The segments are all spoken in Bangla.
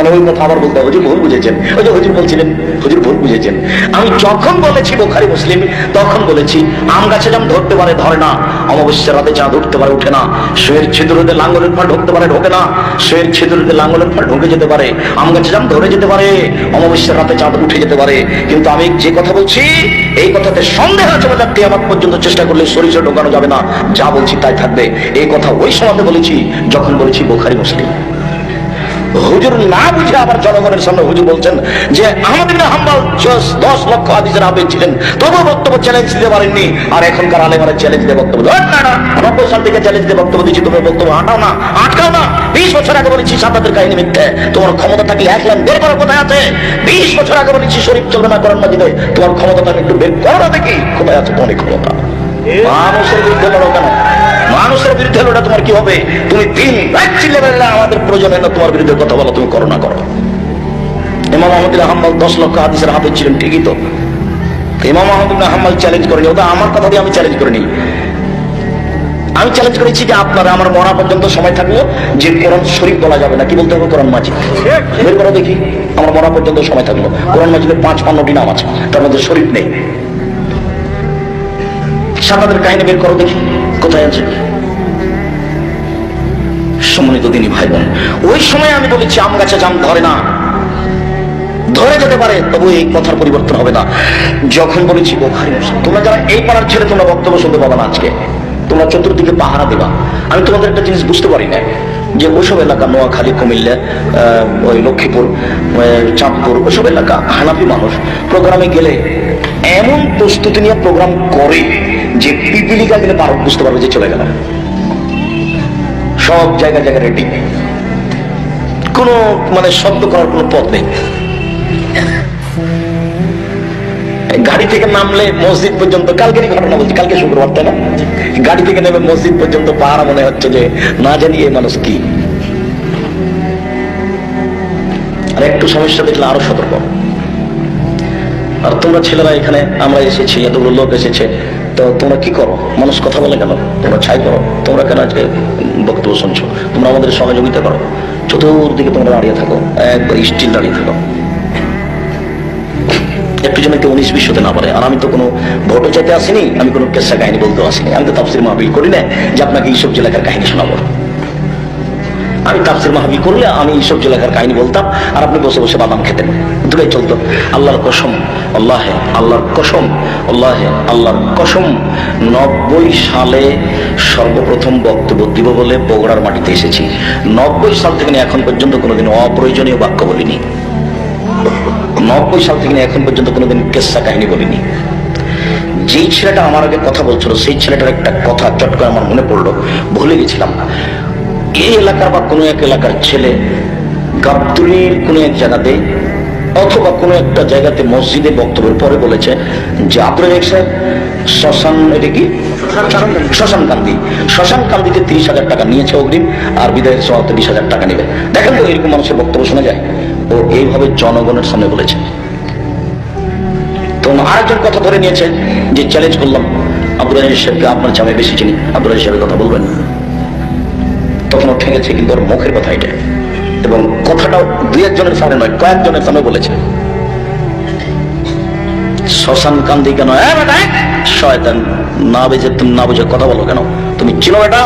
মানে ওই কথা আবার বলতে হুজুর ভুল বুঝেছেন, ওই যে হুজুর বলছিলেন হুজুর ভুল বুঝেছেন। আমি যখন বলেছি বুখারী মুসলিম, তখন বলেছি আম গাছে যেমন ধরতে পারে ধরে না, অমাবস্যার রাতে চাঁদ উঠতে পারে উঠে না, শুয়ের ছিদ্রতে লাঙ্গলের ফল ঢুকতে পারে ঢোকে না, শুয়ের ছিদ্রতে লাঙ্গলের ফল ঢুকে যেতে পারে, আম গাছে যেমন ধরে যেতে পারে, অমাবস্যার রাতে চাঁদ উঠে যেতে পারে। কিন্তু আমি যে কথা বলছি এই কথাতে সন্দেহ আছে বলে কিয়ামত পর্যন্ত চেষ্টা করলে সরিষা ঢোকানো যাবে না, যা বলছি তাই থাকবে। এই কথা ওই সময় বলেছি যখন বলেছি বুখারী মুসলিম। হুজুর না বুঝে আবার জনগণের সামনে হুজুর বলছেন যে আহমদ ইবনে হাম্বল 10 লক্ষ হাদিসের হাফেজ ছিলেন, তবুও বক্তব্য চ্যালেঞ্জ দিতে পারেননি, আর এখনকার আলেমরা চ্যালেঞ্জ দিয়ে বক্তব্য দেন না। 90 সাল থেকে চ্যালেঞ্জ দিয়ে বক্তব্য দিচ্ছি, তোমার বক্তব্য হাঁটাও না, আটকাও না। 20 বছর আগে বলেছি সাদাতের কাহিনী মিথ্যে, তোমার ক্ষমতা থাকলে এক লাইন বের করার কোথায় আছে? 20 বছর আগে বলেছি শরীফ চলবে না কোরআন মাজিদে, তোমার ক্ষমতা থাকলে একটু বের করো দেখি কোথায় আছে তোমার ক্ষমতা। মানুষের বিরুদ্ধে লড়ো কেন? মানুষের বিরুদ্ধে লড়া তোমার কি হবে? তুমি দিন রাত চিল্লে বেড়ে আমাদের প্রয়োজন হয় না তোমার বিরুদ্ধে কথা বলো, তুমি করো না করো। ইমাম আহমদ ইবনে হাম্বল 10 লক্ষ হাদিসের হাফেজ ছিলেন, ঠিকই তো। ইমাম আহমদ ইবনে হাম্বল চ্যালেঞ্জ করেনি, ওটা আমার কথা দিয়ে আমি চ্যালেঞ্জ করিনি। আমি চ্যালেঞ্জ করেছি যে আপনারা আমার মরা পর্যন্ত সময় থাকলো যে কোরআন শরীফ বলা যাবে না, কি বলতে হবে? কোরআন মাজিদ বের করো দেখি। আমার মরা পর্যন্ত সময় থাকলো, কোরআন মাজিদের 5-5টি নাম আছে, তার মধ্যে শরীফ নেই। সাদাতের কাহিনী বের করো দেখি কোথায় আছে। সম্মানিত দিনী ভাই বোন, ওই সময় আমি বলেছি আম গাছে জাম ধরে না, ধরে যেতে পারে, তবু এই কথার পরিবর্তন হবে না। যখন বলেছি বুখারী মুসলিম, তোমরা যারা এই পাড়ার ছেলে তোমরা বক্তব্য শুনতে পাবা না আজকে, তোমরা চতুর্দিকে পাহারা দেবা। আমি তোমাদের একটা জিনিস বুঝতে পারি না, যে ওইসব এলাকা নোয়াখালী, কুমিল্লা, ওই লক্ষ্মীপুর, চাঁদপুর, ওইসব এলাকা হানাফি মানুষ প্রোগ্রামে গেলে এমন প্রস্তুতি নিয়ে প্রোগ্রাম করে যে পিপিলিকা গেলে পারো বুঝতে পারবে যে চলে গেল। সব জায়গায় জায়গায় রেডি, কোনো মানে শব্দ করার কোনো পথ নেই। গাড়ি থেকে নামলে মসজিদ পর্যন্ত, কালকেরই ঘটনা বলছি, কালকে শুক্রবার তাই না, গাড়ি থেকে নেমে মসজিদ পর্যন্ত পাহারা মনে হচ্ছে যে না জানি এই মানুষ কি। আর একটু সমস্যা দেখলে আরো সতর্ক। আর তোমরা ছেলেরা এখানে আমরা এসেছি, এতগুলো লোক এসেছে, তো তোমরা কি করো? মানুষ কথা বলে কেন? তোমরা ছাই করো, তোমরা কেন আজকে বক্তব্য শুনছো? তোমরা আমাদের সহযোগিতা করো, চতুর্দিকে তোমরা দাঁড়িয়ে থাকো, একবার স্টিল দাঁড়িয়ে থাকো, একটু যেন কেউ 19-20 হতে না পারে। আর আমি তো কোনো ভোটও চাইতে আসিনি, আমি কোনো কেসা কাহিনী বলতেও আসিনি। আমি তো তাফসির মাহফিল করি না যে আপনাকে এইসব জেলাকার কাহিনী শোনাবো। আমি তাফসির মাহফিল করলে আমি এইসব জেলাকার কাহিনী বলতাম আর আপনি বসে বসে বাদাম খেতেন, দুটোই চলতো। আল্লাহর কসম, আল্লাহে আল্লাহর কসম, আল্লাহে আল্লাহর কসম, 90 সালে সর্বপ্রথম বক্তব্য দিব বলে বগুড়ার মাটিতে এসেছি। 90 সাল থেকে এখন পর্যন্ত কোনোদিন অপ্রয়োজনীয় বাক্য বলিনি। 90 সাল থেকে এখন পর্যন্ত কোনোদিন কেসা কাহিনী বলিনি। যেই ছেলেটা আমার আগে কথা বলছিল সেই ছেলেটার একটা কথা চট করে আমার মনে পড়লো, ভুলে গেছিলাম। এই এলাকার বা কোনো এক এলাকার ছেলে গাবতলীর কোনো এক জায়গাতে অথবা কোনো একটা জায়গাতে মসজিদে বক্তব্যের পরে বলেছে যে আপনার এক সাহেব শ্মশান, এটা কি শ্মশান কান্দি, শ্মশান কান্দিতে 30,000 টাকা নিয়েছে অগ্রিম, আর বিদায়ের সওয়াতে 20,000 টাকা নেবে। দেখেন তো এরকম মানুষের বক্তব্য শোনা যায়? ও এইভাবে জনগণের সামনে বলেছে। তো আরেকজন কথা ধরে নিয়েছে যে চ্যালেঞ্জ করলাম আব্দুল রাজিজ সাহেবকে, আপনার চেয়ে আমি বেশি চিনি, আব্দুল রাজিজ সাহেবের কথা বলবেন। তখন ও ঠেকেছে, কিন্তু ওর মুখের কথা এটা, এবং কথাটাও 2-1 সামনে নয়, কয়েকজনের সামনে বলেছে। শ্মশান কান্দি কেন? শয়তান, না বুঝে তুমি না বুঝে কথা বলো কেন? তুমি চিনো এটা?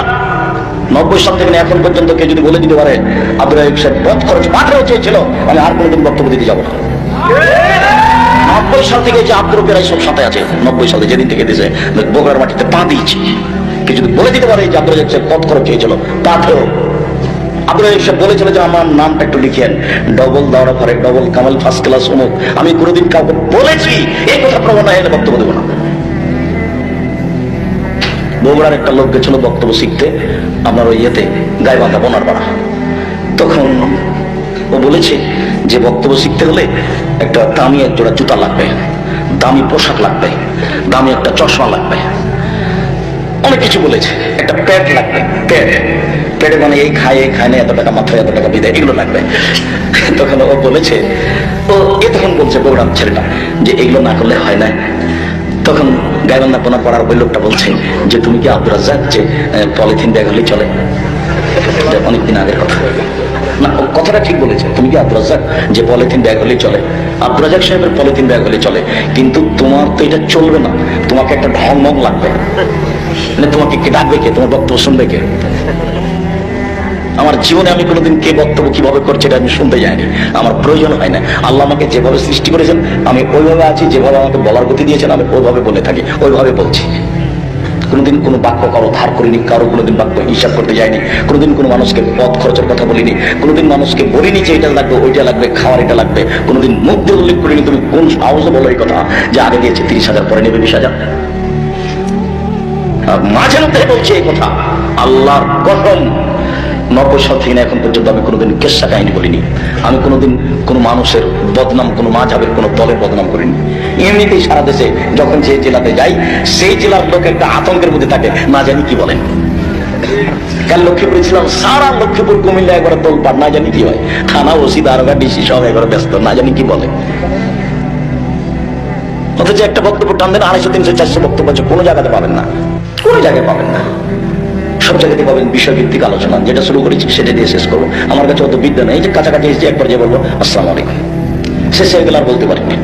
90 সাল থেকে এখন পর্যন্ত কেউ যদি বলে দিতে পারে আব্দুল রাজিজ সাহেব বন্ধ খরচ পাঠাও চেয়েছিল, আমি আর কোনোদিন বক্তব্য দিতে যাবো না। 90 সাল থেকে যে আব্দুল রবির সব সাথে আছে, 90 সালে যেদিন থেকে দিয়েছে বগুড়ার মাটিতে পা দিয়েছি, কেউ যদি বলে দিতে পারে যে আব্দুল রাজিজ সাহেব পথ খরচ চেয়েছিল, পাঠেও আব্দুল রাজিজ সাহেব বলেছিল যে আমার নামটা একটু লিখেন, ডবল দাওরা ফারেক, ডবল কামাল, ফার্স্ট ক্লাস অমুক। আমি কোনোদিন কাউকে বলেছি এই কথা প্রমাণ এলে বক্তব্য দেবো না। বগুড়ার একটা লোক গেছিল বক্তব্য শিখতে আপনার ওই ইয়েতে গাইবান্ধা বোনারপাড়া। তখন ও বলেছে যে বক্তব্য শিখতে হলে একটা দামি এক জোড়া জুতা লাগবে, দামি পোশাক লাগবে, দামি একটা চশমা লাগবে, অনেক কিছু বলেছে, একটা প্যাড লাগবে, প্যাডে মানে এই খায় না, এত টাকা মাথায়, এত টাকা বিদায়, এগুলো লাগবে। তখন ও বলেছে, ও তখন বলছে বগুড়ার ছেলেটা যে এগুলো না করলে হয় না। তখন গাইবান্ধা বোনারপাড়ার ওই লোকটা বলছে যে তুমি কি আব্দুল রাজ্জাক যে পলিথিন ব্যাগ হলেই চলে? অনেকদিন আগের কথা, না, ও কথাটা ঠিক বলেছে। তুমি কি আব্দুর রাজ্জাক যে পলিথিন ব্যাগ হলেই চলে? আব্দুর রাজ্জাক সাহেবের পলিথিন ব্যাগ হলে চলে, কিন্তু তোমার তো এটা চলবে না। তোমাকে একটা ঢং মং লাগবে, মানে তোমাকে কে ডাকবে, কে তোমার বক্তব্য শুনবে কে? আমার জীবনে আমি কোনোদিন কে বক্তব্য কিভাবে করছে এটা আমি শুনতে যাইনি, আমার প্রয়োজন হয় না। আল্লাহ আমাকে যেভাবে সৃষ্টি করেছেন আমি ওইভাবে আছি, যেভাবে আমাকে বলার গতি দিয়েছেন আমি ওইভাবে বলে থাকি, ওইভাবে বলছি। কোনোদিন কোনো বাক্য কারো ধার করিনি, কারো কোনোদিন বাক্য হিসাব করতে যায়নি, কোনোদিন কোনো মানুষকে পথ খরচের কথা বলিনি, কোনোদিন মানুষকে বলিনি যে এটা লাগবে ওইটা লাগবে খাওয়ার এটা লাগবে, কোনোদিন মুখ দিয়ে উল্লেখ করিনি তুমি কোন সাহসে বলো এই কথা যে আগে দিয়েছে 30,000 পরে নেবে 20,000। মাঝে মধ্যে বলছে এই কথা, আল্লাহর কসম 90 সাল থেকে এখন পর্যন্ত আমি কোনোদিন কেসা কাহিনী বলিনি। আমি কোনোদিন কোনো মানুষের বদনাম, কোনো মাঝাবের কোনো দলের বদনাম করিনি। এমনিতেই সারা দেশে যখন যে জেলাতে যাই সেই জেলার লোক একটা আতঙ্কের মধ্যে থাকে, না জানি কি বলেন। কাল লক্ষ্মীপুরে ছিলাম, সারা লক্ষ্মীপুর কুমিল্লা একবার তোলপাড়, না জানি কি হয়। থানা ওসি দারোগা ডিসি সব একবার ব্যস্ত, না জানি কি বলে। অথচ একটা বক্তব্য টান দেন 250, 300, 400 বক্তব্য আছে, কোনো জায়গাতে পাবেন না, কোনো জায়গায় পাবেন না। সব জায়গাতে পাবেন বিষয়ভিত্তিক আলোচনা, যেটা শুরু করেছি সেটা দিয়ে শেষ করবো। আমার কাছে অত বিদ্যা নেই যে কাছাকাছি এসে একবার যে বলবো আসসালামু আলাইকুম, শেষ হয়ে গেলে আর বলতে পারিনি।